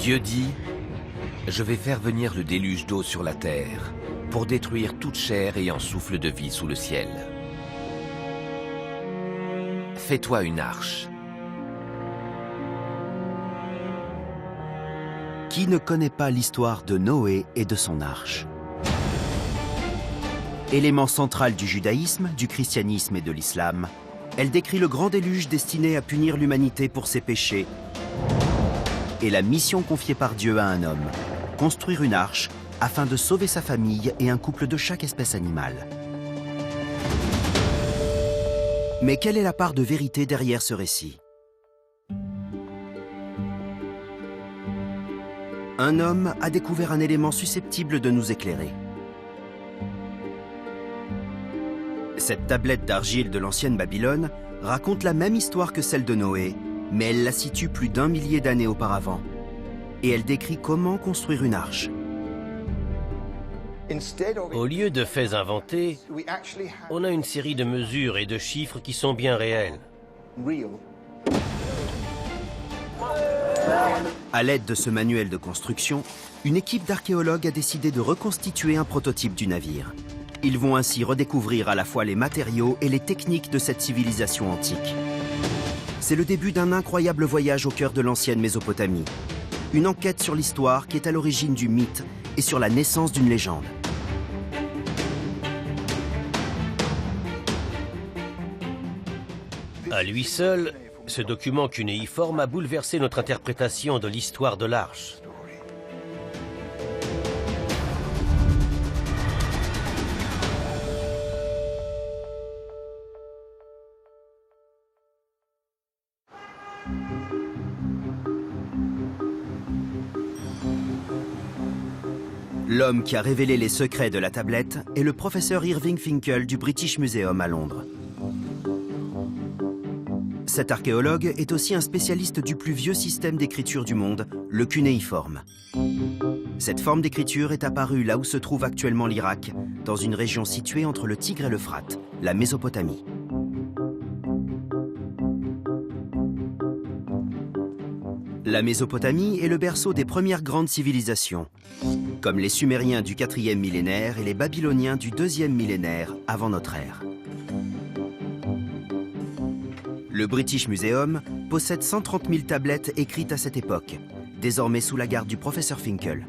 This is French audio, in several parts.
Dieu dit, « Je vais faire venir le déluge d'eau sur la terre pour détruire toute chair ayant souffle de vie sous le ciel. Fais-toi une arche. » Qui ne connaît pas l'histoire de Noé et de son arche? Élément central du judaïsme, du christianisme et de l'islam, elle décrit le grand déluge destiné à punir l'humanité pour ses péchés et la mission confiée par Dieu à un homme, construire une arche afin de sauver sa famille et un couple de chaque espèce animale. Mais quelle est la part de vérité derrière ce récit? Un homme a découvert un élément susceptible de nous éclairer. Cette tablette d'argile de l'ancienne Babylone raconte la même histoire que celle de Noé, mais elle la situe plus d'1 millier d'années auparavant. Et elle décrit comment construire une arche. Au lieu de faits inventés, on a une série de mesures et de chiffres qui sont bien réels. À l'aide de ce manuel de construction, une équipe d'archéologues a décidé de reconstituer un prototype du navire. Ils vont ainsi redécouvrir à la fois les matériaux et les techniques de cette civilisation antique. C'est le début d'un incroyable voyage au cœur de l'ancienne Mésopotamie. Une enquête sur l'histoire qui est à l'origine du mythe et sur la naissance d'une légende. À lui seul, ce document cunéiforme a bouleversé notre interprétation de l'histoire de l'Arche. L'homme qui a révélé les secrets de la tablette est le professeur Irving Finkel du British Museum à Londres. Cet archéologue est aussi un spécialiste du plus vieux système d'écriture du monde, le cunéiforme. Cette forme d'écriture est apparue là où se trouve actuellement l'Irak, dans une région située entre le Tigre et l'Euphrate, la Mésopotamie. La Mésopotamie est le berceau des premières grandes civilisations, comme les Sumériens du 4e millénaire et les Babyloniens du 2e millénaire avant notre ère. Le British Museum possède 130 000 tablettes écrites à cette époque, désormais sous la garde du professeur Finkel.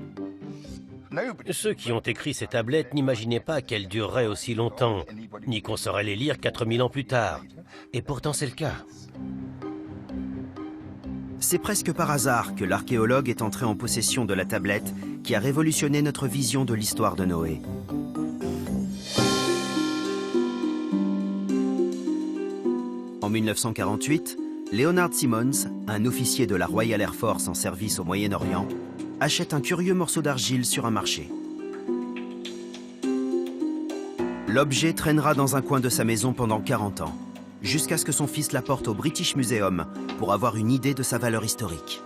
Ceux qui ont écrit ces tablettes n'imaginaient pas qu'elles dureraient aussi longtemps, ni qu'on saurait les lire 4000 ans plus tard. Et pourtant c'est le cas. C'est presque par hasard que l'archéologue est entré en possession de la tablette qui a révolutionné notre vision de l'histoire de Noé. En 1948, Leonard Simmons, un officier de la Royal Air Force en service au Moyen-Orient, achète un curieux morceau d'argile sur un marché. L'objet traînera dans un coin de sa maison pendant 40 ans, jusqu'à ce que son fils l'apporte au British Museum pour avoir une idée de sa valeur historique.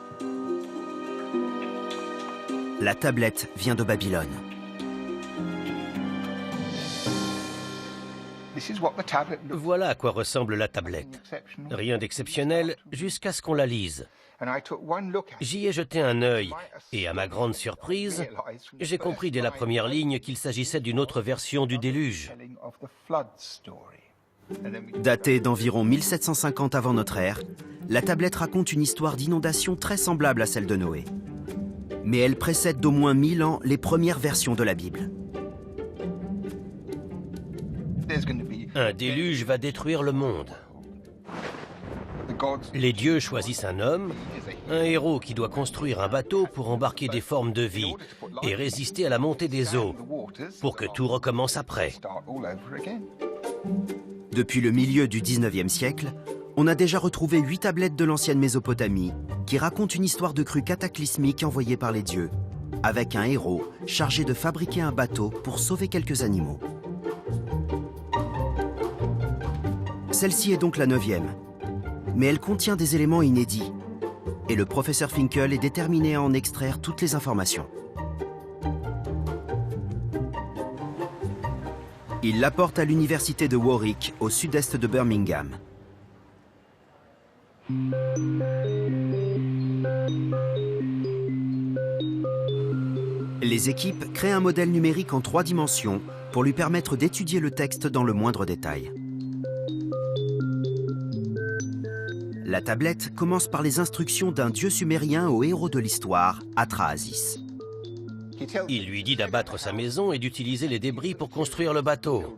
La tablette vient de Babylone. Voilà à quoi ressemble la tablette. Rien d'exceptionnel jusqu'à ce qu'on la lise. J'y ai jeté un œil et à ma grande surprise, j'ai compris dès la première ligne qu'il s'agissait d'une autre version du déluge. Datée d'environ 1750 avant notre ère, la tablette raconte une histoire d'inondation très semblable à celle de Noé. Mais elle précède d'au moins 1000 ans les premières versions de la Bible. Un déluge va détruire le monde. Les dieux choisissent un homme, un héros qui doit construire un bateau pour embarquer des formes de vie et résister à la montée des eaux, pour que tout recommence après. Depuis le milieu du 19e siècle, on a déjà retrouvé 8 tablettes de l'ancienne Mésopotamie qui racontent une histoire de crue cataclysmique envoyée par les dieux, avec un héros chargé de fabriquer un bateau pour sauver quelques animaux. Celle-ci est donc la 9e, mais elle contient des éléments inédits, et le professeur Finkel est déterminé à en extraire toutes les informations. Il l'apporte à l'université de Warwick, au sud-est de Birmingham. Les équipes créent un modèle numérique en 3 dimensions pour lui permettre d'étudier le texte dans le moindre détail. La tablette commence par les instructions d'un dieu sumérien au héros de l'histoire, Atrahasis. Il lui dit d'abattre sa maison et d'utiliser les débris pour construire le bateau.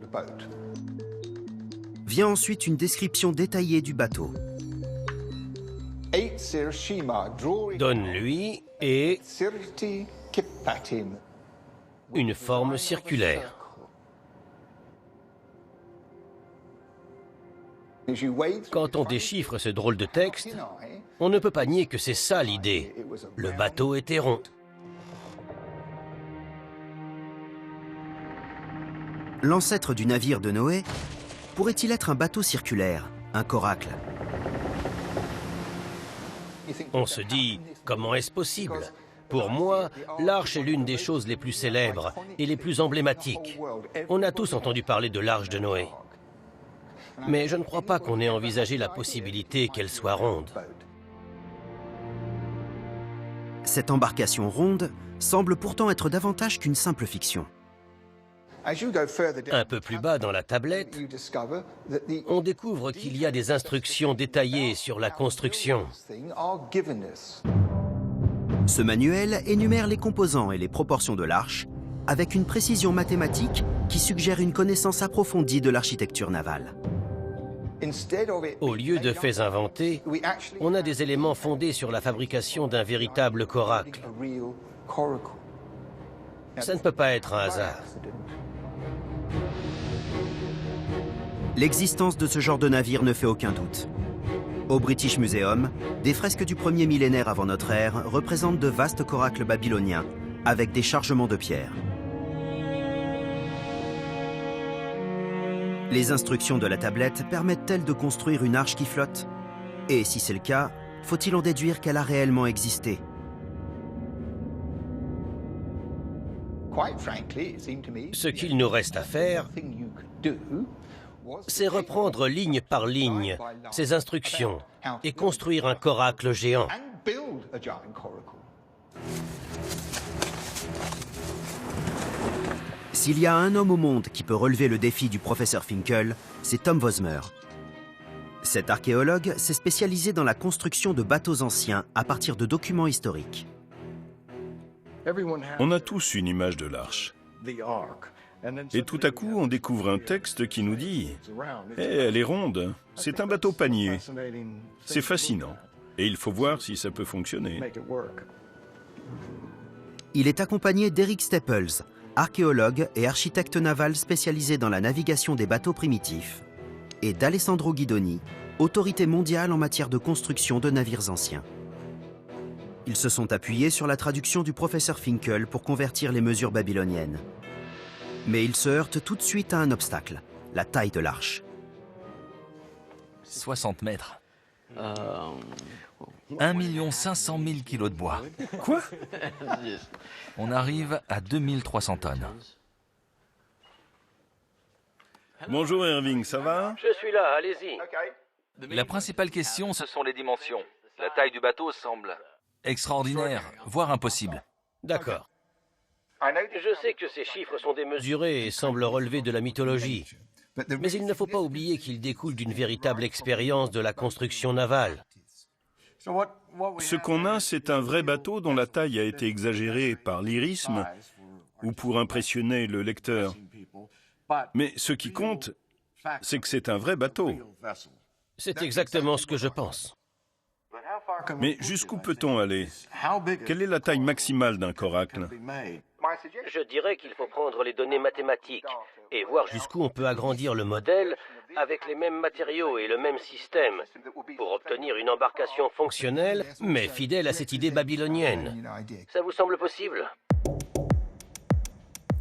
Vient ensuite une description détaillée du bateau. Donne-lui et une forme circulaire. Quand on déchiffre ce drôle de texte, on ne peut pas nier que c'est ça l'idée. Le bateau était rond. L'ancêtre du navire de Noé pourrait-il être un bateau circulaire, un coracle? On se dit, comment est-ce possible? Pour moi, l'arche est l'une des choses les plus célèbres et les plus emblématiques. On a tous entendu parler de l'arche de Noé. Mais je ne crois pas qu'on ait envisagé la possibilité qu'elle soit ronde. Cette embarcation ronde semble pourtant être davantage qu'une simple fiction. Un peu plus bas dans la tablette, on découvre qu'il y a des instructions détaillées sur la construction. Ce manuel énumère les composants et les proportions de l'arche avec une précision mathématique qui suggère une connaissance approfondie de l'architecture navale. Au lieu de faits inventés, on a des éléments fondés sur la fabrication d'un véritable coracle. Ça ne peut pas être un hasard. L'existence de ce genre de navire ne fait aucun doute. Au British Museum, des fresques du 1er millénaire avant notre ère représentent de vastes coracles babyloniens avec des chargements de pierre. Les instructions de la tablette permettent-elles de construire une arche qui flotte? Et si c'est le cas, faut-il en déduire qu'elle a réellement existé? Ce qu'il nous reste à faire, c'est reprendre ligne par ligne ces instructions et construire un coracle géant. S'il y a un homme au monde qui peut relever le défi du professeur Finkel, c'est Tom Vosmer. Cet archéologue s'est spécialisé dans la construction de bateaux anciens à partir de documents historiques. On a tous une image de l'arche. Et tout à coup, on découvre un texte qui nous dit « Eh, elle est ronde, c'est un bateau panier. » C'est fascinant. Et il faut voir si ça peut fonctionner. Il est accompagné d'Eric Staples, archéologue et architecte naval spécialisé dans la navigation des bateaux primitifs, et d'Alessandro Guidoni, autorité mondiale en matière de construction de navires anciens. Ils se sont appuyés sur la traduction du professeur Finkel pour convertir les mesures babyloniennes. Mais ils se heurtent tout de suite à un obstacle, la taille de l'arche. 60 mètres. 1 500 000 kilos de bois. Quoi? On arrive à 2300 tonnes. Bonjour Irving, ça va? Je suis là, allez-y. La principale question, ce sont les dimensions. La taille du bateau semble extraordinaire, voire impossible. D'accord. Je sais que ces chiffres sont démesurés et semblent relever de la mythologie. Mais il ne faut pas oublier qu'ils découlent d'une véritable expérience de la construction navale. Ce qu'on a, c'est un vrai bateau dont la taille a été exagérée par lyrisme ou pour impressionner le lecteur. Mais ce qui compte, c'est que c'est un vrai bateau. C'est exactement ce que je pense. Mais jusqu'où peut-on aller? Quelle est la taille maximale d'un coracle? Je dirais qu'il faut prendre les données mathématiques et voir jusqu'où on peut agrandir le modèle avec les mêmes matériaux et le même système pour obtenir une embarcation fonctionnelle, mais fidèle à cette idée babylonienne. Ça vous semble possible?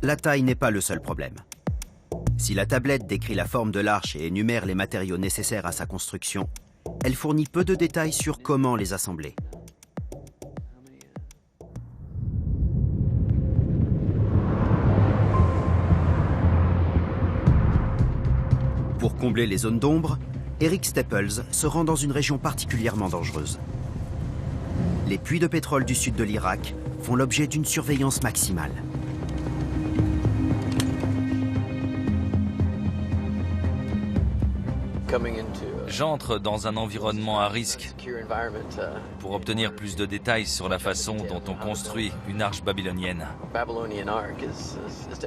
La taille n'est pas le seul problème. Si la tablette décrit la forme de l'arche et énumère les matériaux nécessaires à sa construction, elle fournit peu de détails sur comment les assembler. Pour combler les zones d'ombre, Eric Staples se rend dans une région particulièrement dangereuse. Les puits de pétrole du sud de l'Irak font l'objet d'une surveillance maximale. J'entre dans un environnement à risque pour obtenir plus de détails sur la façon dont on construit une arche babylonienne.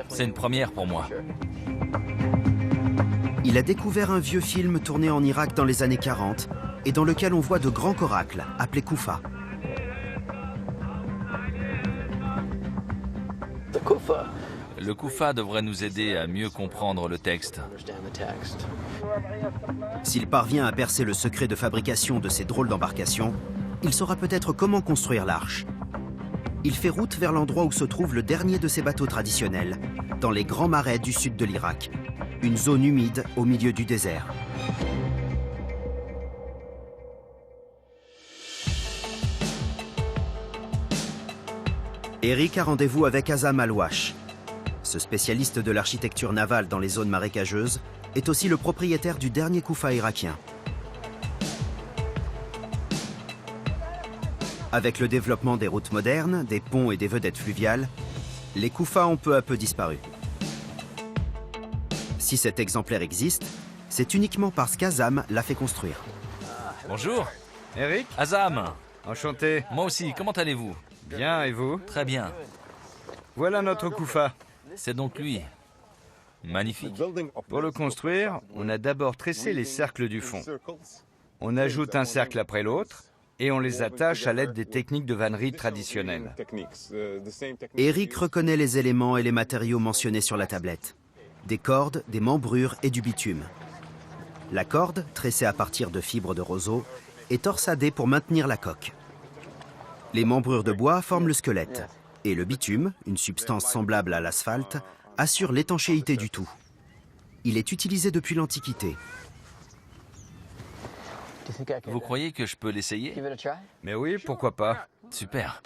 C'est une première pour moi. Il a découvert un vieux film tourné en Irak dans les années 40 et dans lequel on voit de grands coracles, appelés Kufa. Le Kufa devrait nous aider à mieux comprendre le texte. S'il parvient à percer le secret de fabrication de ces drôles d'embarcations, il saura peut-être comment construire l'arche. Il fait route vers l'endroit où se trouve le dernier de ces bateaux traditionnels, dans les grands marais du sud de l'Irak, une zone humide au milieu du désert. Eric a rendez-vous avec Azam Al-Wash. Ce spécialiste de l'architecture navale dans les zones marécageuses est aussi le propriétaire du dernier Kufa irakien. Avec le développement des routes modernes, des ponts et des vedettes fluviales, les Kufa ont peu à peu disparu. Si cet exemplaire existe, c'est uniquement parce qu'Azam l'a fait construire. Bonjour. Eric, Azam. enchanté. Moi aussi, comment allez-vous? Bien, et vous? Très bien. Voilà notre Kufa. C'est donc lui. Magnifique. Pour le construire, on a d'abord tressé les cercles du fond. On ajoute un cercle après l'autre et on les attache à l'aide des techniques de vannerie traditionnelles. Eric reconnaît les éléments et les matériaux mentionnés sur la tablette. Des cordes, des membrures et du bitume. La corde, tressée à partir de fibres de roseau, est torsadée pour maintenir la coque. Les membrures de bois forment le squelette. Et le bitume, une substance semblable à l'asphalte, assure l'étanchéité du tout. Il est utilisé depuis l'Antiquité. Vous croyez que je peux l'essayer? Mais oui, pourquoi pas? Super.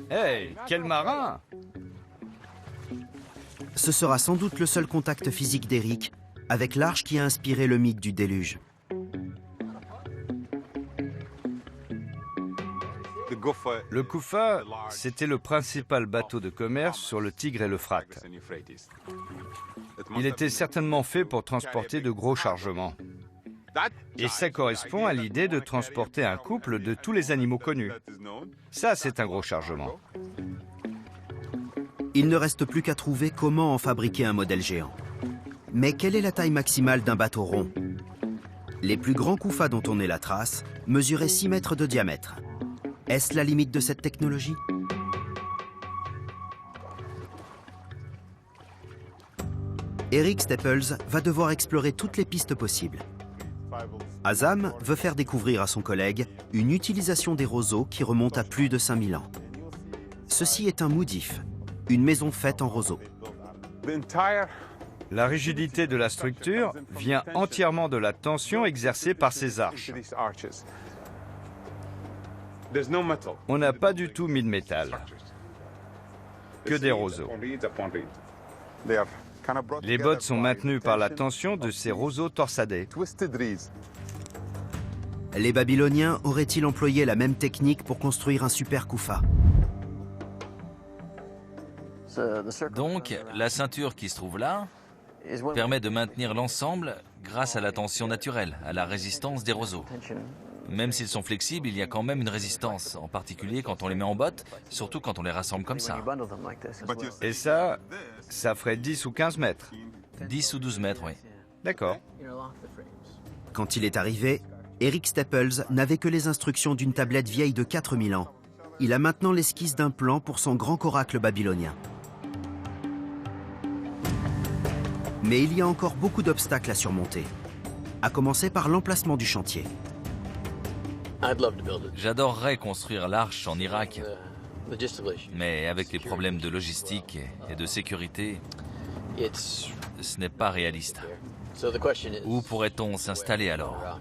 Hey, quel marin! Ce sera sans doute le seul contact physique d'Eric avec l'arche qui a inspiré le mythe du déluge. Le Kufa, c'était le principal bateau de commerce sur le Tigre et l'Euphrate. Il était certainement fait pour transporter de gros chargements. Et ça correspond à l'idée de transporter un couple de tous les animaux connus. Ça, c'est un gros chargement. Il ne reste plus qu'à trouver comment en fabriquer un modèle géant. Mais quelle est la taille maximale d'un bateau rond? Les plus grands Kufa dont on ait la trace mesuraient 6 mètres de diamètre. Est-ce la limite de cette technologie? Eric Staples va devoir explorer toutes les pistes possibles. Azam veut faire découvrir à son collègue une utilisation des roseaux qui remonte à plus de 5000 ans. Ceci est un moudif, une maison faite en roseaux. La rigidité de la structure vient entièrement de la tension exercée par ces arches. On n'a pas du tout mis de métal, que des roseaux. Les bottes sont maintenues par la tension de ces roseaux torsadés. Les Babyloniens auraient-ils employé la même technique pour construire un super Kufa? Donc, la ceinture qui se trouve là permet de maintenir l'ensemble grâce à la tension naturelle, à la résistance des roseaux. Même s'ils sont flexibles, il y a quand même une résistance, en particulier quand on les met en botte, surtout quand on les rassemble comme ça. Et ça ferait 10 ou 15 mètres. 10 ou 12 mètres, oui. D'accord. Quand il est arrivé, Eric Staples n'avait que les instructions d'une tablette vieille de 4000 ans. Il a maintenant l'esquisse d'un plan pour son grand coracle babylonien. Mais il y a encore beaucoup d'obstacles à surmonter, à commencer par l'emplacement du chantier. J'adorerais construire l'arche en Irak, mais avec les problèmes de logistique et de sécurité, ce n'est pas réaliste. Où pourrait-on s'installer alors?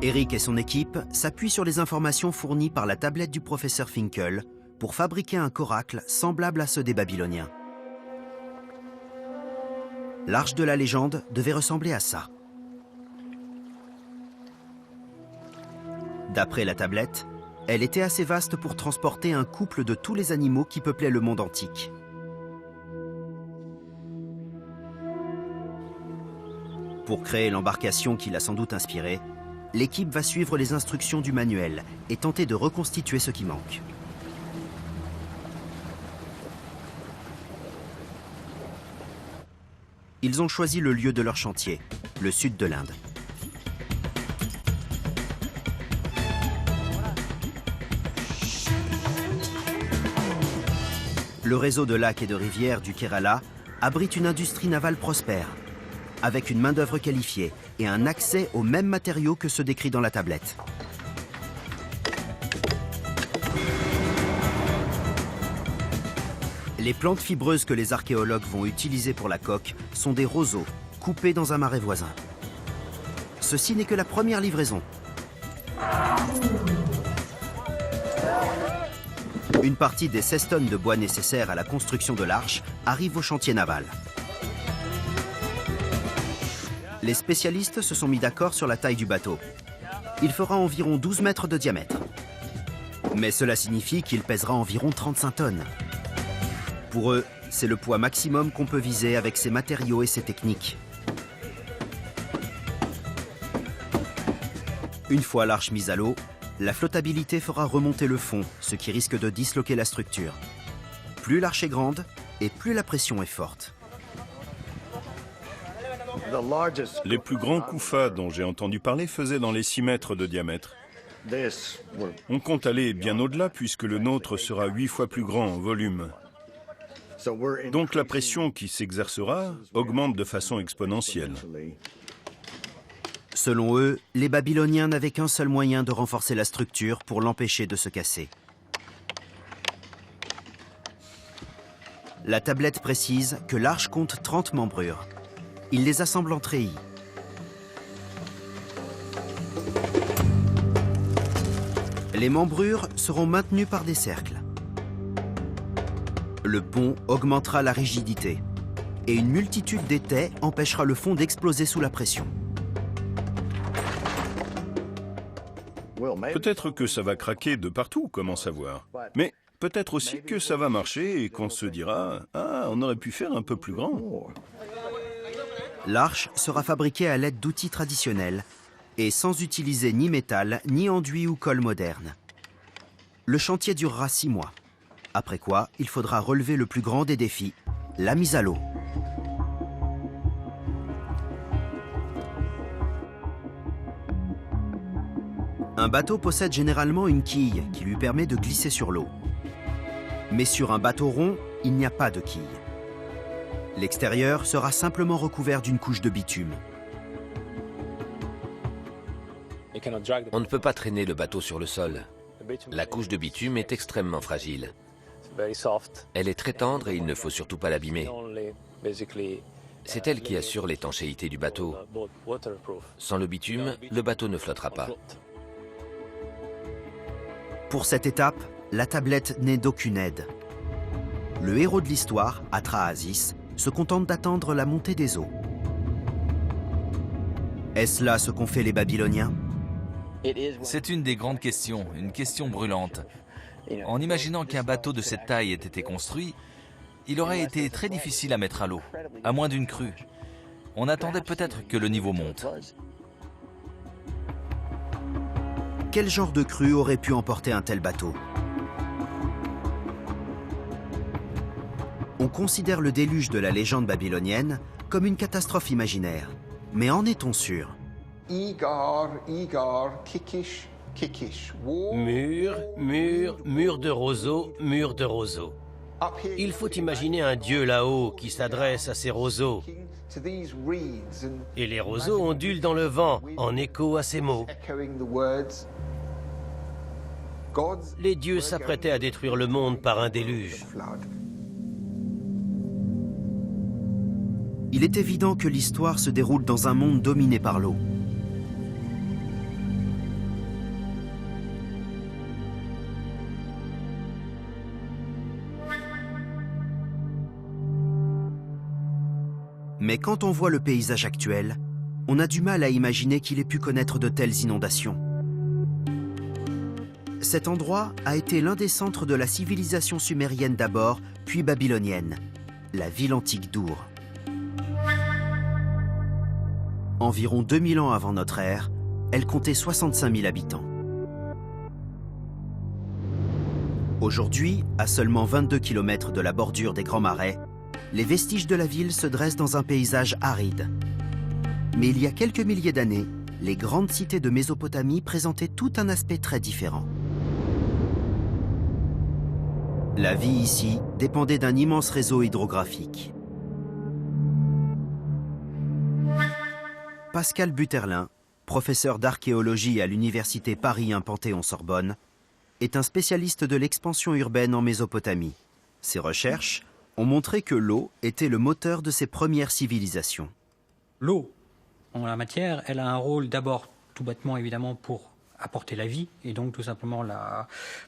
Eric et son équipe s'appuient sur les informations fournies par la tablette du professeur Finkel pour fabriquer un coracle semblable à ceux des Babyloniens. L'arche de la légende devait ressembler à ça. D'après la tablette, elle était assez vaste pour transporter un couple de tous les animaux qui peuplaient le monde antique. Pour créer l'embarcation qui l'a sans doute inspirée, l'équipe va suivre les instructions du manuel et tenter de reconstituer ce qui manque. Ils ont choisi le lieu de leur chantier, le sud de l'Inde. Le réseau de lacs et de rivières du Kerala abrite une industrie navale prospère, avec une main-d'œuvre qualifiée et un accès aux mêmes matériaux que ceux décrits dans la tablette. Les plantes fibreuses que les archéologues vont utiliser pour la coque sont des roseaux coupés dans un marais voisin. Ceci n'est que la première livraison. Une partie des 16 tonnes de bois nécessaires à la construction de l'arche arrive au chantier naval. Les spécialistes se sont mis d'accord sur la taille du bateau. Il fera environ 12 mètres de diamètre. Mais cela signifie qu'il pèsera environ 35 tonnes. Pour eux, c'est le poids maximum qu'on peut viser avec ces matériaux et ces techniques. Une fois l'arche mise à l'eau, la flottabilité fera remonter le fond, ce qui risque de disloquer la structure. Plus l'arche est grande et plus la pression est forte. Les plus grands koufas dont j'ai entendu parler faisaient dans les 6 mètres de diamètre. On compte aller bien au-delà puisque le nôtre sera 8 fois plus grand en volume. Donc la pression qui s'exercera augmente de façon exponentielle. Selon eux, les Babyloniens n'avaient qu'un seul moyen de renforcer la structure pour l'empêcher de se casser. La tablette précise que l'arche compte 30 membrures. Ils les assemblent en treillis. Les membrures seront maintenues par des cercles. Le pont augmentera la rigidité et une multitude d'étais empêchera le fond d'exploser sous la pression. Peut-être que ça va craquer de partout, comment savoir. Mais peut-être aussi que ça va marcher et qu'on se dira « Ah, on aurait pu faire un peu plus grand ». L'arche sera fabriquée à l'aide d'outils traditionnels et sans utiliser ni métal, ni enduit ou colle moderne. Le chantier durera 6 mois, après quoi il faudra relever le plus grand des défis, la mise à l'eau. Un bateau possède généralement une quille qui lui permet de glisser sur l'eau. Mais sur un bateau rond, il n'y a pas de quille. L'extérieur sera simplement recouvert d'une couche de bitume. On ne peut pas traîner le bateau sur le sol. La couche de bitume est extrêmement fragile. Elle est très tendre et il ne faut surtout pas l'abîmer. C'est elle qui assure l'étanchéité du bateau. Sans le bitume, le bateau ne flottera pas. Pour cette étape, la tablette n'est d'aucune aide. Le héros de l'histoire, Atrahasis, se contente d'attendre la montée des eaux. Est-ce là ce qu'ont fait les Babyloniens? C'est une des grandes questions, une question brûlante. En imaginant qu'un bateau de cette taille ait été construit, il aurait été très difficile à mettre à l'eau, à moins d'une crue. On attendait peut-être que le niveau monte. Quel genre de crue aurait pu emporter un tel bateau? On considère le déluge de la légende babylonienne comme une catastrophe imaginaire. Mais en est-on sûr? Mur de roseaux, mur de roseaux. Il faut imaginer un dieu là-haut qui s'adresse à ces roseaux. Et les roseaux ondulent dans le vent, en écho à ces mots. Les dieux s'apprêtaient à détruire le monde par un déluge. Il est évident que l'histoire se déroule dans un monde dominé par l'eau. Mais quand on voit le paysage actuel, on a du mal à imaginer qu'il ait pu connaître de telles inondations. Cet endroit a été l'un des centres de la civilisation sumérienne d'abord, puis babylonienne, la ville antique d'Our. Environ 2000 ans avant notre ère, elle comptait 65 000 habitants. Aujourd'hui, à seulement 22 km de la bordure des Grands Marais, les vestiges de la ville se dressent dans un paysage aride. Mais il y a quelques milliers d'années, les grandes cités de Mésopotamie présentaient tout un aspect très différent. La vie ici dépendait d'un immense réseau hydrographique. Pascal Butterlin, professeur d'archéologie à l'université Paris 1 Panthéon-Sorbonne, est un spécialiste de l'expansion urbaine en Mésopotamie. Ses recherches ont montré que l'eau était le moteur de ces premières civilisations. L'eau, en la matière, elle a un rôle d'abord, tout bêtement évidemment, pour apporter la vie et donc tout simplement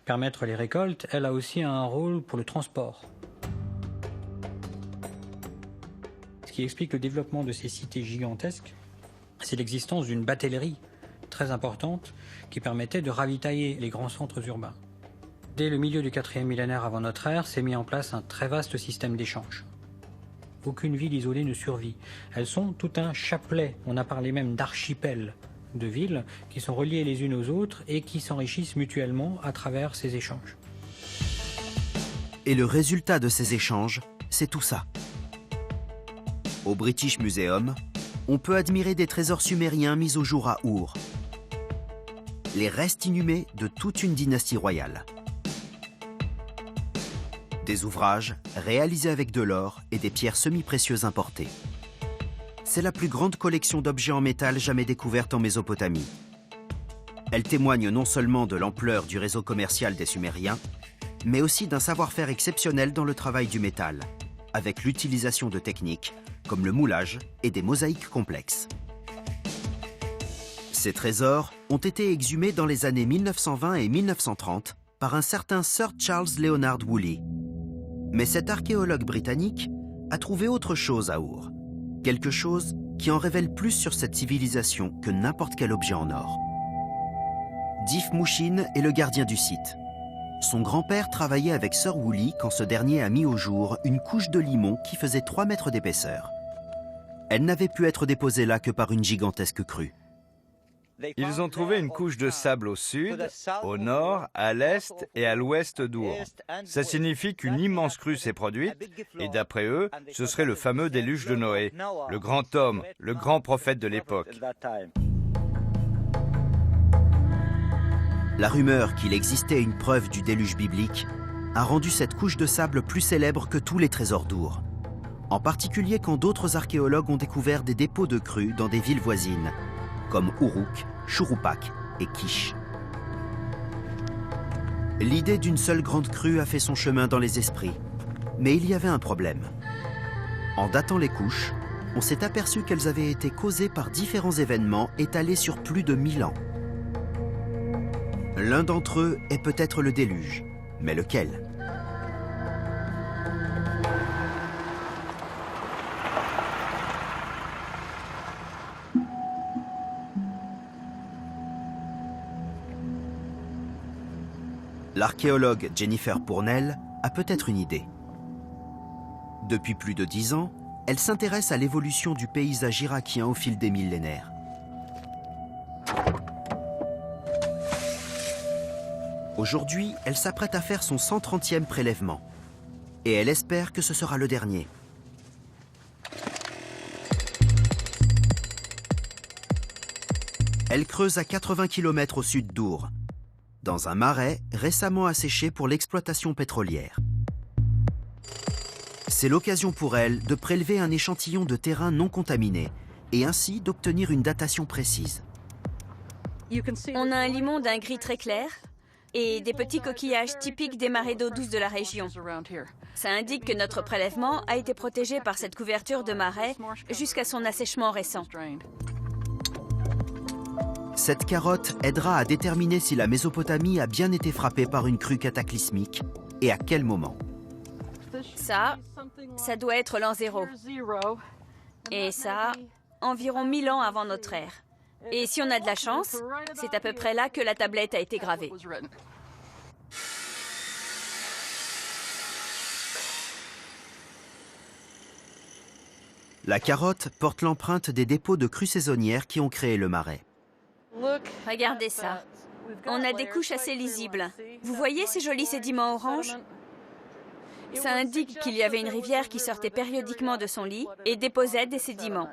permettre les récoltes. Elle a aussi un rôle pour le transport. Ce qui explique le développement de ces cités gigantesques, c'est l'existence d'une batellerie très importante qui permettait de ravitailler les grands centres urbains. Dès le milieu du 4e millénaire avant notre ère, s'est mis en place un très vaste système d'échange. Aucune ville isolée ne survit. Elles sont tout un chapelet, on a parlé même d'archipels de villes qui sont reliées les unes aux autres et qui s'enrichissent mutuellement à travers ces échanges. Et le résultat de ces échanges, c'est tout ça. Au British Museum, on peut admirer des trésors sumériens mis au jour à Our, les restes inhumés de toute une dynastie royale. Des ouvrages réalisés avec de l'or et des pierres semi-précieuses importées. C'est la plus grande collection d'objets en métal jamais découverte en Mésopotamie. Elle témoigne non seulement de l'ampleur du réseau commercial des Sumériens, mais aussi d'un savoir-faire exceptionnel dans le travail du métal, avec l'utilisation de techniques comme le moulage et des mosaïques complexes. Ces trésors ont été exhumés dans les années 1920 et 1930 par un certain Sir Charles Leonard Woolley. Mais cet archéologue britannique a trouvé autre chose à Our, quelque chose qui en révèle plus sur cette civilisation que n'importe quel objet en or. Diff Mushin est le gardien du site. Son grand-père travaillait avec Sir Woolley quand ce dernier a mis au jour une couche de limon qui faisait 3 mètres d'épaisseur. Elle n'avait pu être déposée là que par une gigantesque crue. Ils ont trouvé une couche de sable au sud, au nord, à l'est et à l'ouest d'Our. Ça signifie qu'une immense crue s'est produite, et d'après eux, ce serait le fameux déluge de Noé, le grand homme, le grand prophète de l'époque. La rumeur qu'il existait une preuve du déluge biblique a rendu cette couche de sable plus célèbre que tous les trésors d'Our. En particulier quand d'autres archéologues ont découvert des dépôts de crues dans des villes voisines, comme Uruk, Chouroupak et Kish. L'idée d'une seule grande crue a fait son chemin dans les esprits, mais il y avait un problème. En datant les couches, on s'est aperçu qu'elles avaient été causées par différents événements étalés sur plus de 1000 ans. L'un d'entre eux est peut-être le déluge, mais lequel ? L'archéologue Jennifer Pournelle a peut-être une idée. Depuis plus de 10 ans, elle s'intéresse à l'évolution du paysage irakien au fil des millénaires. Aujourd'hui, elle s'apprête à faire son 130e prélèvement. Et elle espère que ce sera le dernier. Elle creuse à 80 km au sud d'Our, dans un marais récemment asséché pour l'exploitation pétrolière. C'est l'occasion pour elle de prélever un échantillon de terrain non contaminé et ainsi d'obtenir une datation précise. On a un limon d'un gris très clair et des petits coquillages typiques des marais d'eau douce de la région. Ça indique que notre prélèvement a été protégé par cette couverture de marais jusqu'à son assèchement récent. Cette carotte aidera à déterminer si la Mésopotamie a bien été frappée par une crue cataclysmique et à quel moment. Ça doit être l'an 0. Et ça, environ 1000 ans avant notre ère. Et si on a de la chance, c'est à peu près là que la tablette a été gravée. La carotte porte l'empreinte des dépôts de crues saisonnières qui ont créé le marais. Regardez ça. On a des couches assez lisibles. Vous voyez ces jolis sédiments orange? Ça indique qu'il y avait une rivière qui sortait périodiquement de son lit et déposait des sédiments.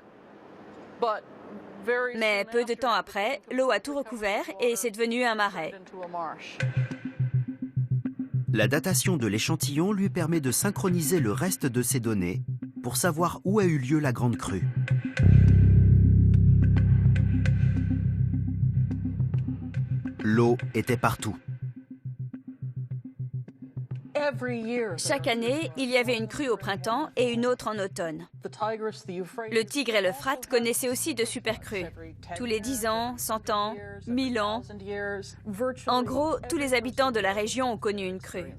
Mais peu de temps après, l'eau a tout recouvert et c'est devenu un marais. La datation de l'échantillon lui permet de synchroniser le reste de ces données pour savoir où a eu lieu la grande crue. L'eau était partout. Chaque année, il y avait une crue au printemps et une autre en automne. Le Tigre et l'Euphrate connaissaient aussi de super crues. Tous les 10 ans, 100 ans, 1000 ans. En gros, tous les habitants de la région ont connu une crue.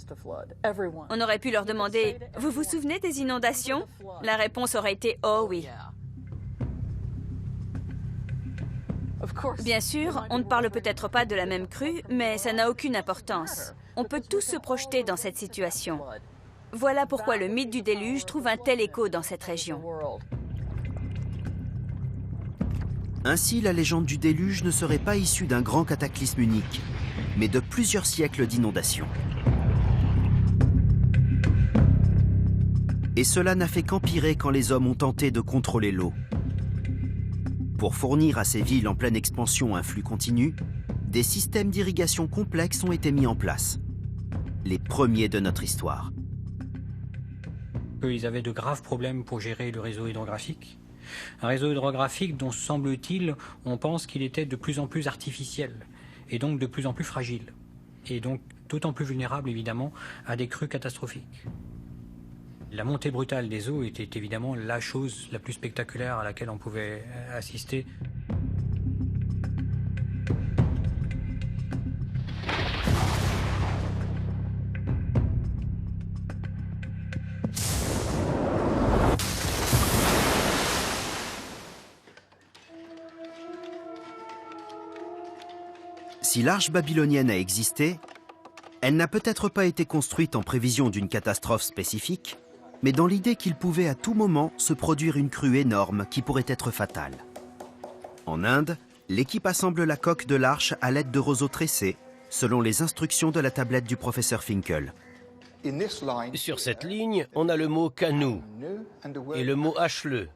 On aurait pu leur demander « Vous vous souvenez des inondations ?» La réponse aurait été « Oh oui ». Bien sûr, on ne parle peut-être pas de la même crue, mais ça n'a aucune importance. On peut tous se projeter dans cette situation. Voilà pourquoi le mythe du déluge trouve un tel écho dans cette région. Ainsi, la légende du déluge ne serait pas issue d'un grand cataclysme unique, mais de plusieurs siècles d'inondations. Et cela n'a fait qu'empirer quand les hommes ont tenté de contrôler l'eau. Pour fournir à ces villes en pleine expansion un flux continu, des systèmes d'irrigation complexes ont été mis en place. Les premiers de notre histoire. Ils avaient de graves problèmes pour gérer le réseau hydrographique. Un réseau hydrographique dont, semble-t-il, on pense qu'il était de plus en plus artificiel et donc de plus en plus fragile. Et donc d'autant plus vulnérable, évidemment, à des crues catastrophiques. La montée brutale des eaux était évidemment la chose la plus spectaculaire à laquelle on pouvait assister. Si l'arche babylonienne a existé, elle n'a peut-être pas été construite en prévision d'une catastrophe spécifique, mais dans l'idée qu'il pouvait à tout moment se produire une crue énorme qui pourrait être fatale. En Inde, l'équipe assemble la coque de l'arche à l'aide de roseaux tressés, selon les instructions de la tablette du professeur Finkel. Sur cette ligne, on a le mot canoe et le mot hacheleux.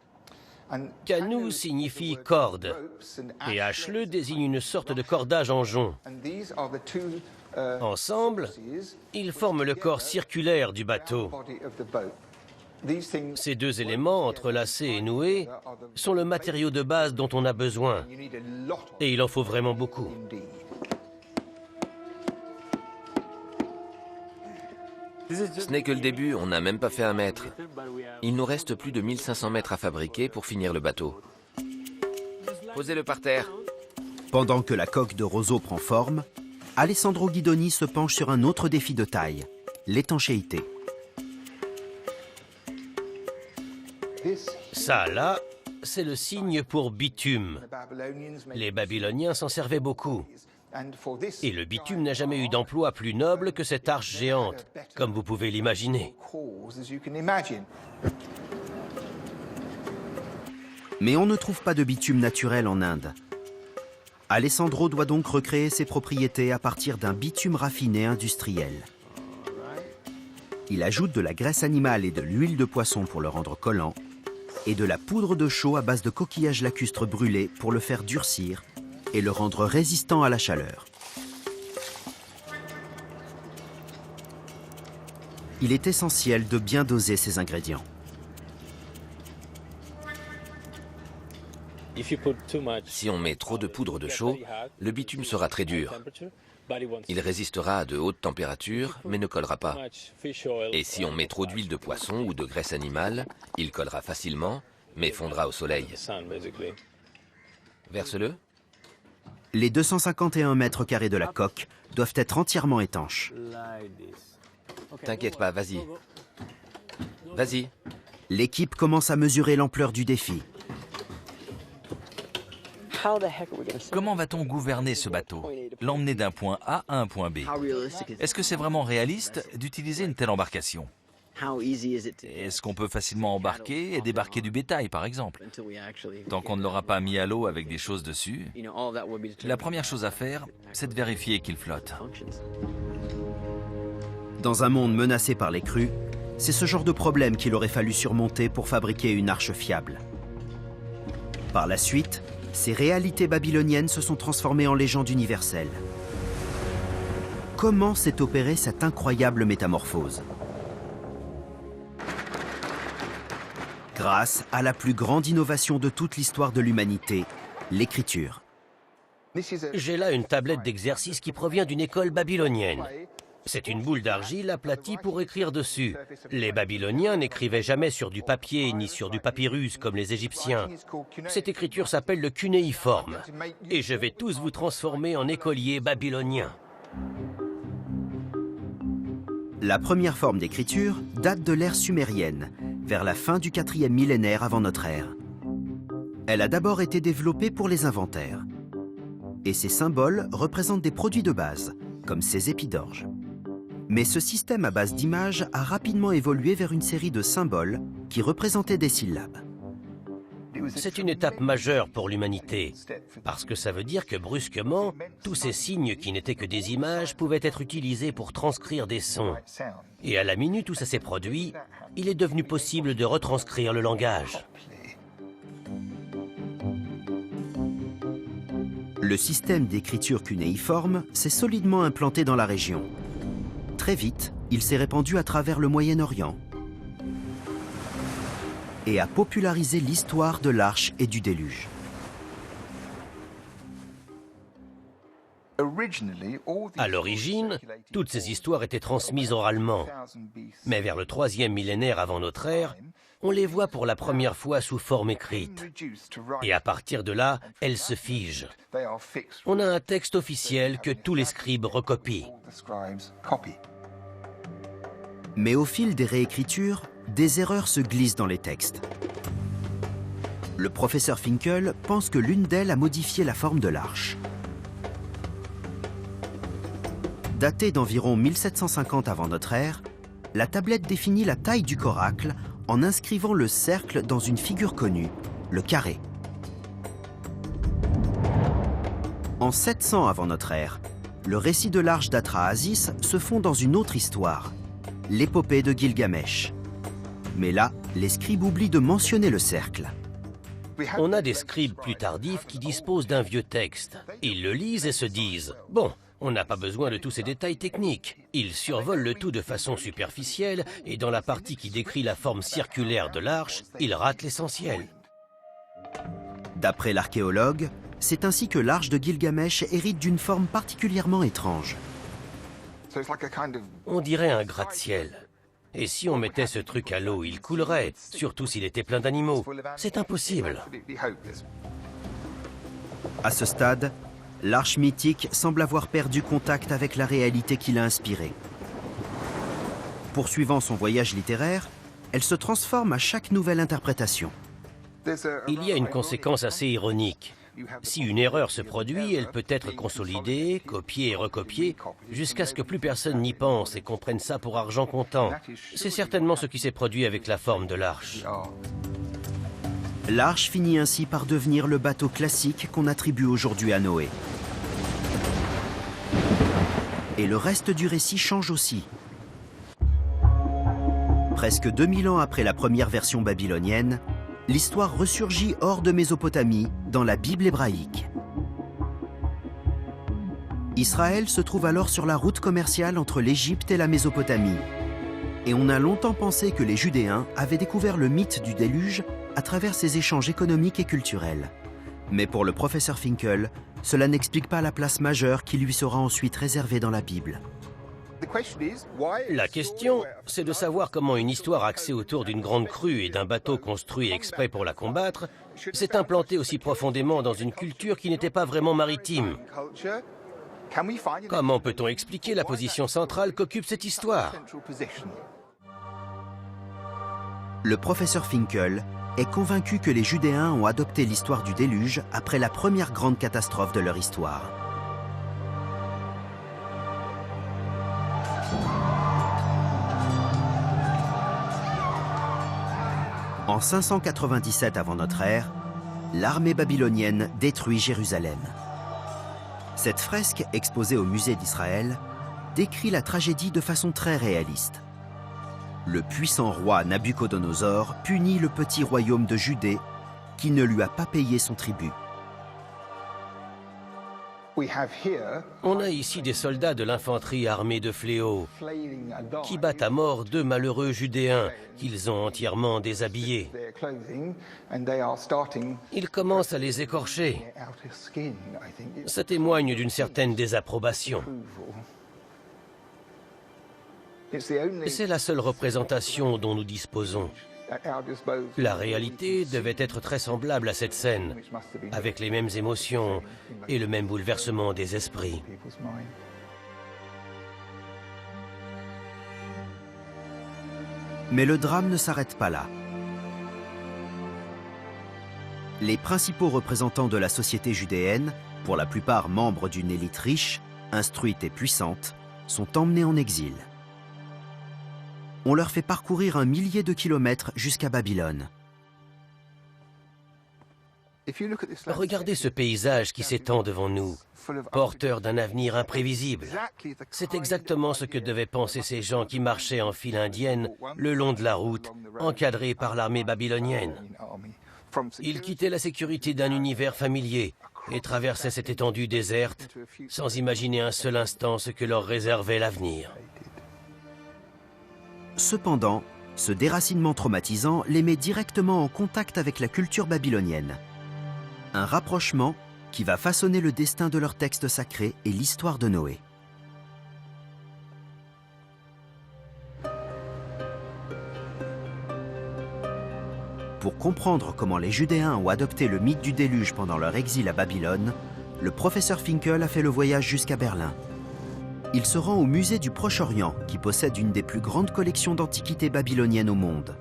Canoe signifie corde et hacheleux désigne une sorte de cordage en jonc. Ensemble, ils forment le corps circulaire du bateau. Ces deux éléments, entrelacés et noués, sont le matériau de base dont on a besoin. Et il en faut vraiment beaucoup. Ce n'est que le début, on n'a même pas fait 1 mètre. Il nous reste plus de 1500 mètres à fabriquer pour finir le bateau. Posez-le par terre. Pendant que la coque de roseau prend forme, Alessandro Guidoni se penche sur un autre défi de taille, l'étanchéité. Ça, là, c'est le signe pour bitume. Les Babyloniens s'en servaient beaucoup. Et le bitume n'a jamais eu d'emploi plus noble que cette arche géante, comme vous pouvez l'imaginer. Mais on ne trouve pas de bitume naturel en Inde. Alessandro doit donc recréer ses propriétés à partir d'un bitume raffiné industriel. Il ajoute de la graisse animale et de l'huile de poisson pour le rendre collant, et de la poudre de chaux à base de coquillages lacustres brûlés pour le faire durcir et le rendre résistant à la chaleur. Il est essentiel de bien doser ces ingrédients. Si on met trop de poudre de chaux, le bitume sera très dur. Il résistera à de hautes températures, mais ne collera pas. Et si on met trop d'huile de poisson ou de graisse animale, il collera facilement, mais fondra au soleil. Verse-le. Les 251 mètres carrés de la coque doivent être entièrement étanches. T'inquiète pas, vas-y. Vas-y. L'équipe commence à mesurer l'ampleur du défi. Comment va-t-on gouverner ce bateau? L'emmener d'un point A à un point B? Est-ce que c'est vraiment réaliste d'utiliser une telle embarcation? Est-ce qu'on peut facilement embarquer et débarquer du bétail, par exemple? Tant qu'on ne l'aura pas mis à l'eau avec des choses dessus, la première chose à faire, c'est de vérifier qu'il flotte. Dans un monde menacé par les crues, c'est ce genre de problème qu'il aurait fallu surmonter pour fabriquer une arche fiable. Par la suite, ces réalités babyloniennes se sont transformées en légendes universelles. Comment s'est opérée cette incroyable métamorphose? Grâce à la plus grande innovation de toute l'histoire de l'humanité, l'écriture. J'ai là une tablette d'exercice qui provient d'une école babylonienne. C'est une boule d'argile aplatie pour écrire dessus. Les Babyloniens n'écrivaient jamais sur du papier ni sur du papyrus comme les Égyptiens. Cette écriture s'appelle le cunéiforme. Et je vais tous vous transformer en écoliers babyloniens. La première forme d'écriture date de l'ère sumérienne, vers la fin du 4e millénaire avant notre ère. Elle a d'abord été développée pour les inventaires. Et ces symboles représentent des produits de base, comme ces épis d'orge. Mais ce système à base d'images a rapidement évolué vers une série de symboles qui représentaient des syllabes. C'est une étape majeure pour l'humanité, parce que ça veut dire que brusquement, tous ces signes qui n'étaient que des images pouvaient être utilisés pour transcrire des sons. Et à la minute où ça s'est produit, il est devenu possible de retranscrire le langage. Le système d'écriture cunéiforme s'est solidement implanté dans la région. Très vite, il s'est répandu à travers le Moyen-Orient et a popularisé l'histoire de l'Arche et du Déluge. À l'origine, toutes ces histoires étaient transmises oralement. Mais vers le 3e millénaire avant notre ère, on les voit pour la première fois sous forme écrite. Et à partir de là, elles se figent. On a un texte officiel que tous les scribes recopient. Mais au fil des réécritures, des erreurs se glissent dans les textes. Le professeur Finkel pense que l'une d'elles a modifié la forme de l'arche. Datée d'environ 1750 avant notre ère, la tablette définit la taille du coracle en inscrivant le cercle dans une figure connue, le carré. En 700 avant notre ère, le récit de l'arche d'Atrahasis se fond dans une autre histoire, l'épopée de Gilgamesh. Mais là, les scribes oublient de mentionner le cercle. On a des scribes plus tardifs qui disposent d'un vieux texte. Ils le lisent et se disent « Bon, on n'a pas besoin de tous ces détails techniques. » Ils survolent le tout de façon superficielle et dans la partie qui décrit la forme circulaire de l'arche, ils ratent l'essentiel. D'après l'archéologue, c'est ainsi que l'arche de Gilgamesh hérite d'une forme particulièrement étrange. On dirait un gratte-ciel. Et si on mettait ce truc à l'eau, il coulerait, surtout s'il était plein d'animaux. C'est impossible. À ce stade, l'arche mythique semble avoir perdu contact avec la réalité qui l'a inspirée. Poursuivant son voyage littéraire, elle se transforme à chaque nouvelle interprétation. Il y a une conséquence assez ironique. Si une erreur se produit, elle peut être consolidée, copiée et recopiée, jusqu'à ce que plus personne n'y pense et qu'on prenne ça pour argent comptant. C'est certainement ce qui s'est produit avec la forme de l'arche. L'arche finit ainsi par devenir le bateau classique qu'on attribue aujourd'hui à Noé. Et le reste du récit change aussi. Presque 2000 ans après la première version babylonienne, l'histoire ressurgit hors de Mésopotamie, dans la Bible hébraïque. Israël se trouve alors sur la route commerciale entre l'Égypte et la Mésopotamie. Et on a longtemps pensé que les Judéens avaient découvert le mythe du déluge à travers ces échanges économiques et culturels. Mais pour le professeur Finkel, cela n'explique pas la place majeure qui lui sera ensuite réservée dans la Bible. La question, c'est de savoir comment une histoire axée autour d'une grande crue et d'un bateau construit exprès pour la combattre s'est implantée aussi profondément dans une culture qui n'était pas vraiment maritime. Comment peut-on expliquer la position centrale qu'occupe cette histoire? Le professeur Finkel est convaincu que les Judéens ont adopté l'histoire du déluge après la première grande catastrophe de leur histoire. En 597 avant notre ère, l'armée babylonienne détruit Jérusalem. Cette fresque, exposée au musée d'Israël, décrit la tragédie de façon très réaliste. Le puissant roi Nabuchodonosor punit le petit royaume de Judée qui ne lui a pas payé son tribut. On a ici des soldats de l'infanterie armée de fléaux qui battent à mort 2 malheureux Judéens qu'ils ont entièrement déshabillés. Ils commencent à les écorcher. Ça témoigne d'une certaine désapprobation. C'est la seule représentation dont nous disposons. La réalité devait être très semblable à cette scène, avec les mêmes émotions et le même bouleversement des esprits. Mais le drame ne s'arrête pas là. Les principaux représentants de la société judéenne, pour la plupart membres d'une élite riche, instruite et puissante, sont emmenés en exil. On leur fait parcourir 1 millier de kilomètres jusqu'à Babylone. Regardez ce paysage qui s'étend devant nous, porteur d'un avenir imprévisible. C'est exactement ce que devaient penser ces gens qui marchaient en file indienne le long de la route, encadrés par l'armée babylonienne. Ils quittaient la sécurité d'un univers familier et traversaient cette étendue déserte sans imaginer un seul instant ce que leur réservait l'avenir. Cependant, ce déracinement traumatisant les met directement en contact avec la culture babylonienne. Un rapprochement qui va façonner le destin de leur texte sacré et l'histoire de Noé. Pour comprendre comment les Judéens ont adopté le mythe du déluge pendant leur exil à Babylone, le professeur Finkel a fait le voyage jusqu'à Berlin. Il se rend au musée du Proche-Orient, qui possède une des plus grandes collections d'antiquités babyloniennes au monde.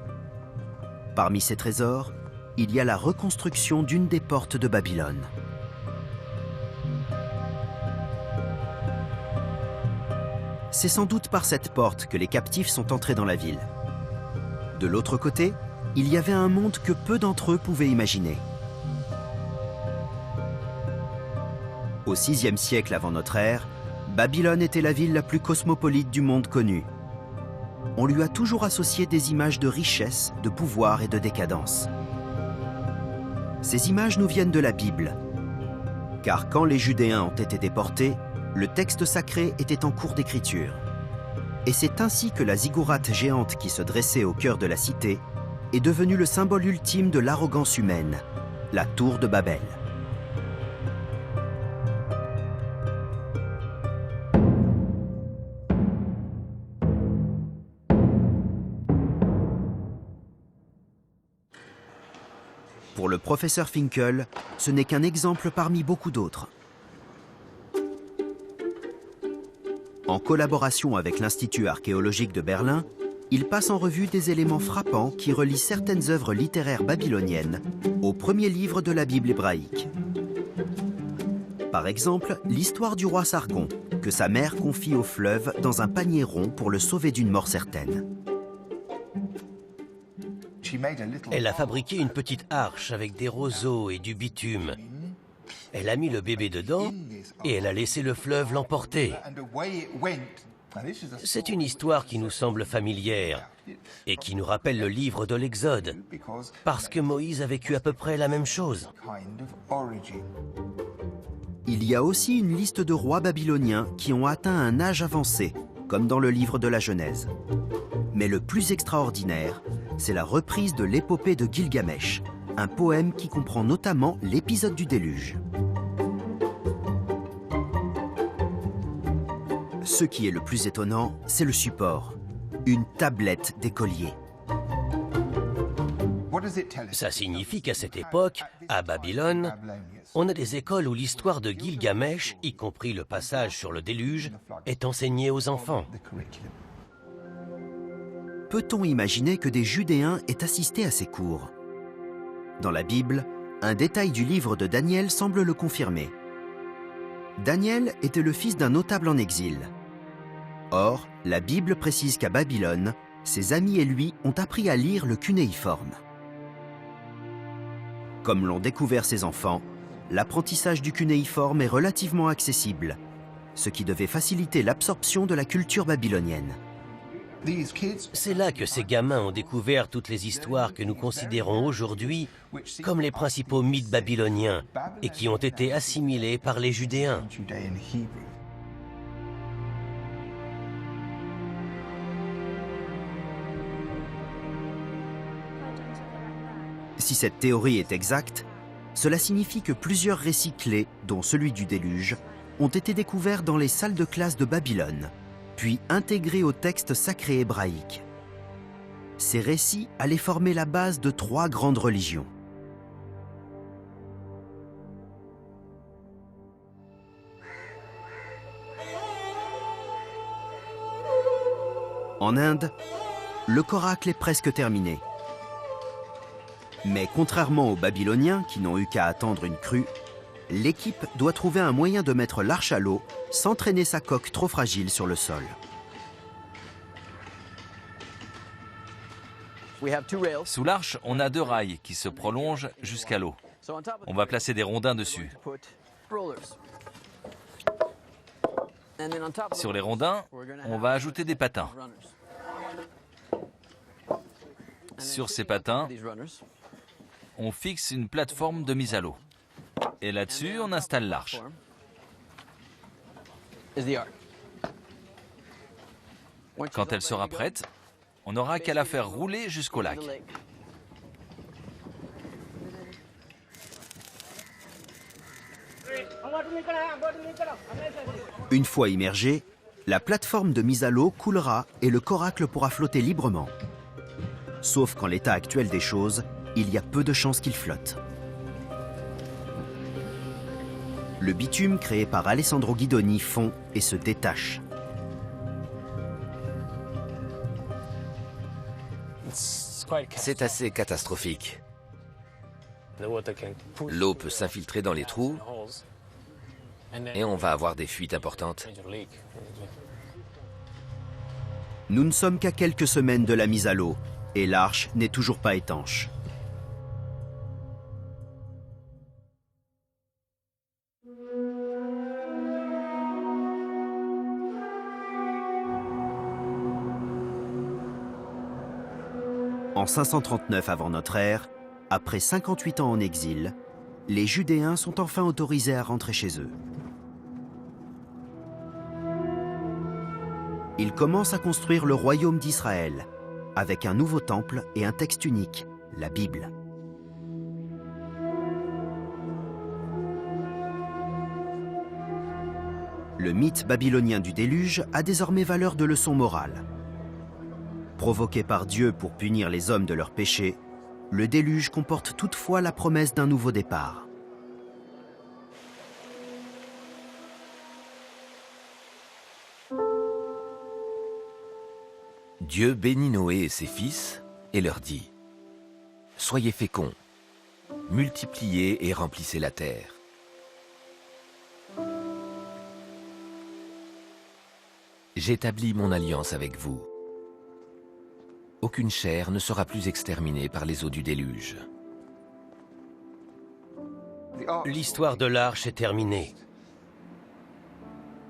Parmi ces trésors, il y a la reconstruction d'une des portes de Babylone. C'est sans doute par cette porte que les captifs sont entrés dans la ville. De l'autre côté, il y avait un monde que peu d'entre eux pouvaient imaginer. Au VIe siècle avant notre ère, Babylone était la ville la plus cosmopolite du monde connu. On lui a toujours associé des images de richesse, de pouvoir et de décadence. Ces images nous viennent de la Bible, car quand les Judéens ont été déportés, le texte sacré était en cours d'écriture. Et c'est ainsi que la ziggourate géante qui se dressait au cœur de la cité est devenue le symbole ultime de l'arrogance humaine, la tour de Babel. Pour le professeur Finkel, ce n'est qu'un exemple parmi beaucoup d'autres. En collaboration avec l'Institut archéologique de Berlin, il passe en revue des éléments frappants qui relient certaines œuvres littéraires babyloniennes au premier livre de la Bible hébraïque. Par exemple, l'histoire du roi Sargon, que sa mère confie au fleuve dans un panier rond pour le sauver d'une mort certaine. Elle a fabriqué une petite arche avec des roseaux et du bitume. Elle a mis le bébé dedans et elle a laissé le fleuve l'emporter. C'est une histoire qui nous semble familière et qui nous rappelle le livre de l'Exode, parce que Moïse a vécu à peu près la même chose. Il y a aussi une liste de rois babyloniens qui ont atteint un âge avancé, comme dans le livre de la Genèse. Mais le plus extraordinaire, c'est la reprise de l'épopée de Gilgamesh, un poème qui comprend notamment l'épisode du déluge. Ce qui est le plus étonnant, c'est le support, une tablette d'écolier. Ça signifie qu'à cette époque, à Babylone, on a des écoles où l'histoire de Gilgamesh, y compris le passage sur le déluge, est enseignée aux enfants. Peut-on imaginer que des Judéens aient assisté à ces cours? Dans la Bible, un détail du livre de Daniel semble le confirmer. Daniel était le fils d'un notable en exil. Or, la Bible précise qu'à Babylone, ses amis et lui ont appris à lire le cunéiforme. Comme l'ont découvert ses enfants, l'apprentissage du cunéiforme est relativement accessible, ce qui devait faciliter l'absorption de la culture babylonienne. C'est là que ces gamins ont découvert toutes les histoires que nous considérons aujourd'hui comme les principaux mythes babyloniens et qui ont été assimilés par les Judéens. Si cette théorie est exacte, cela signifie que plusieurs récits clés, dont celui du déluge, ont été découverts dans les salles de classe de Babylone, puis intégrés au texte sacré hébraïque. Ces récits allaient former la base de 3 grandes religions. En Inde, le coracle est presque terminé. Mais contrairement aux Babyloniens qui n'ont eu qu'à attendre une crue, l'équipe doit trouver un moyen de mettre l'arche à l'eau sans traîner sa coque trop fragile sur le sol. Sous l'arche, on a 2 rails qui se prolongent jusqu'à l'eau. On va placer des rondins dessus. Sur les rondins, on va ajouter des patins. Sur ces patins, on fixe une plateforme de mise à l'eau. Et là-dessus, on installe l'arche. Quand elle sera prête, on n'aura qu'à la faire rouler jusqu'au lac. Une fois immergée, la plateforme de mise à l'eau coulera et le coracle pourra flotter librement. Sauf qu'en l'état actuel des choses, il y a peu de chances qu'il flotte. Le bitume créé par Alessandro Guidoni fond et se détache. C'est assez catastrophique. L'eau peut s'infiltrer dans les trous et on va avoir des fuites importantes. Nous ne sommes qu'à quelques semaines de la mise à l'eau et l'arche n'est toujours pas étanche. En 539 avant notre ère, après 58 ans en exil, les Judéens sont enfin autorisés à rentrer chez eux. Ils commencent à construire le royaume d'Israël, avec un nouveau temple et un texte unique, la Bible. Le mythe babylonien du déluge a désormais valeur de leçon morale. Provoqué par Dieu pour punir les hommes de leurs péchés, le déluge comporte toutefois la promesse d'un nouveau départ. Dieu bénit Noé et ses fils et leur dit « Soyez féconds, multipliez et remplissez la terre. J'établis mon alliance avec vous. Aucune chair ne sera plus exterminée par les eaux du déluge. » L'histoire de l'arche est terminée.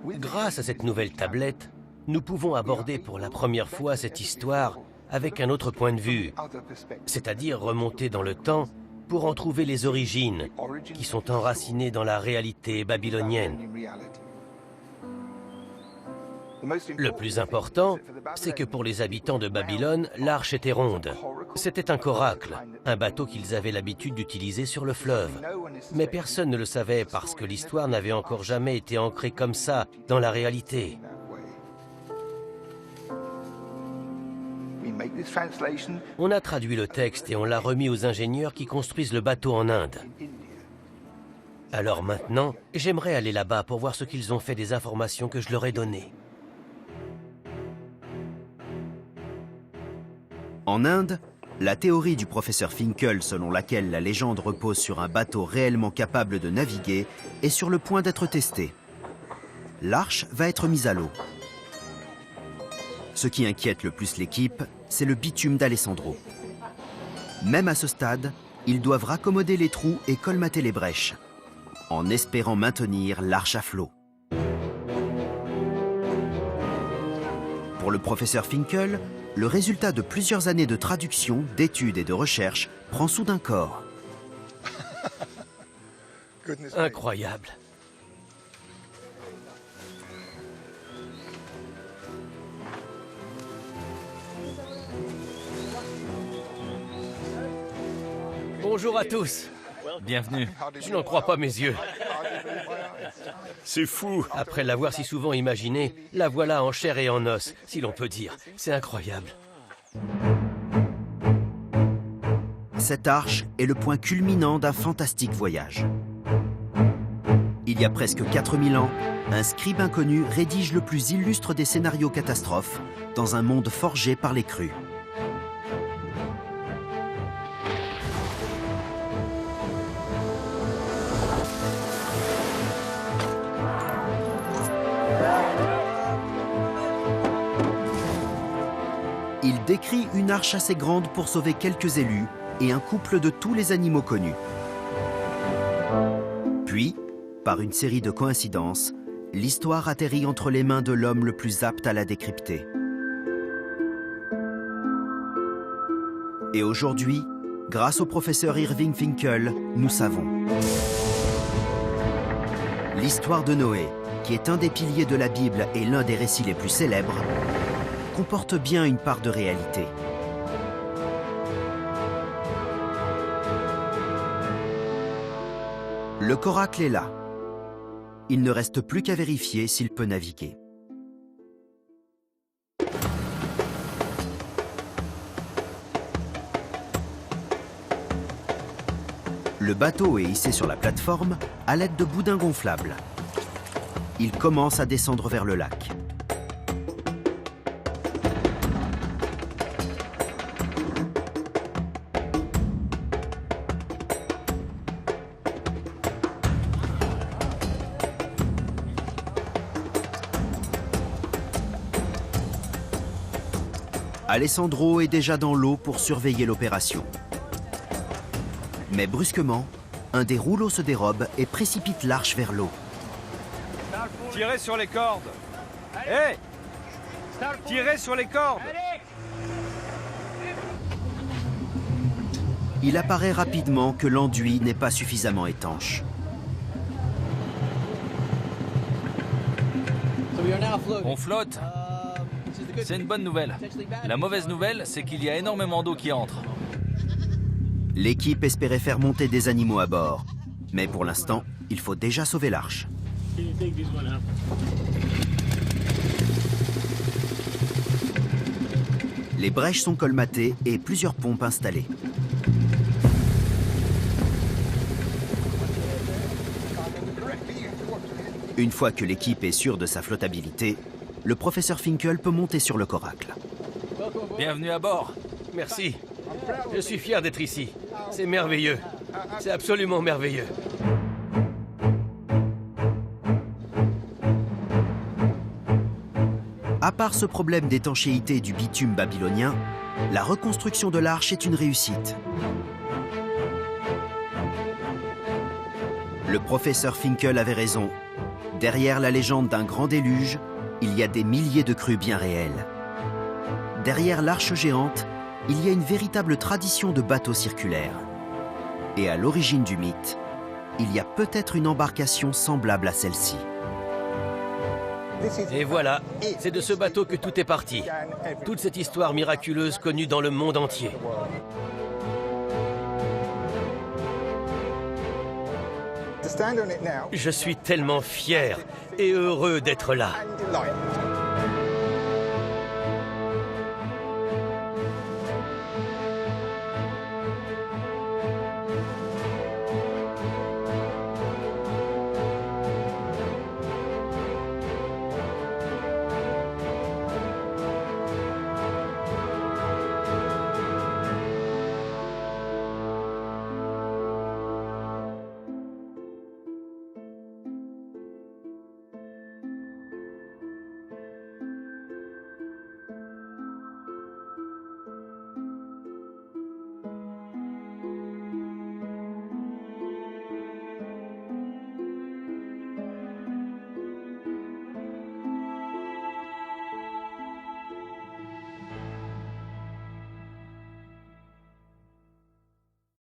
Grâce à cette nouvelle tablette, nous pouvons aborder pour la première fois cette histoire avec un autre point de vue, c'est-à-dire remonter dans le temps pour en trouver les origines, qui sont enracinées dans la réalité babylonienne. Le plus important, c'est que pour les habitants de Babylone, l'arche était ronde. C'était un coracle, un bateau qu'ils avaient l'habitude d'utiliser sur le fleuve. Mais personne ne le savait parce que l'histoire n'avait encore jamais été ancrée comme ça dans la réalité. On a traduit le texte et on l'a remis aux ingénieurs qui construisent le bateau en Inde. Alors maintenant, j'aimerais aller là-bas pour voir ce qu'ils ont fait des informations que je leur ai données. En Inde, La théorie du professeur Finkel, selon laquelle la légende repose sur un bateau réellement capable de naviguer, est sur le point d'être testée. L'arche va être mise à l'eau. Ce qui inquiète le plus l'équipe, c'est le bitume d'Alessandro. Même à ce stade, ils doivent raccommoder les trous et colmater les brèches, en espérant maintenir l'arche à flot. Pour le professeur Finkel, le résultat de plusieurs années de traduction, d'études et de recherche prend soudain corps. Incroyable. Bonjour à tous. Bienvenue. Je n'en crois pas mes yeux. C'est fou. Après l'avoir si souvent imaginé, la voilà en chair et en os, si l'on peut dire. C'est incroyable. Cette arche est le point culminant d'un fantastique voyage. Il y a presque 4000 ans, un scribe inconnu rédige le plus illustre des scénarios catastrophes dans un monde forgé par les crues. Il décrit une arche assez grande pour sauver quelques élus et un couple de tous les animaux connus. Puis, par une série de coïncidences, l'histoire atterrit entre les mains de l'homme le plus apte à la décrypter. Et aujourd'hui, grâce au professeur Irving Finkel, nous savons. L'histoire de Noé, qui est un des piliers de la Bible et l'un des récits les plus célèbres, comporte bien une part de réalité. Le coracle est là. Il ne reste plus qu'à vérifier s'il peut naviguer. Le bateau est hissé sur la plateforme à l'aide de boudins gonflables. Il commence à descendre vers le lac. Alessandro est déjà dans l'eau pour surveiller l'opération. Mais brusquement, un des rouleaux se dérobe et précipite l'arche vers l'eau. Tirez sur les cordes. Hé! Tirez sur les cordes. Il apparaît rapidement que l'enduit n'est pas suffisamment étanche. On flotte. C'est une bonne nouvelle. La mauvaise nouvelle, c'est qu'il y a énormément d'eau qui entre. L'équipe espérait faire monter des animaux à bord. Mais pour l'instant, il faut déjà sauver l'arche. Les brèches sont colmatées et plusieurs pompes installées. Une fois que l'équipe est sûre de sa flottabilité, le professeur Finkel peut monter sur le coracle. Bienvenue à bord. Merci. Je suis fier d'être ici. C'est merveilleux. C'est absolument merveilleux. À part ce problème d'étanchéité du bitume babylonien, la reconstruction de l'arche est une réussite. Le professeur Finkel avait raison. Derrière la légende d'un grand déluge, il y a des milliers de crues bien réelles. Derrière l'arche géante, il y a une véritable tradition de bateaux circulaires. Et à l'origine du mythe, il y a peut-être une embarcation semblable à celle-ci. Et voilà, c'est de ce bateau que tout est parti. Toute cette histoire miraculeuse connue dans le monde entier. Je suis tellement fier et heureux d'être là.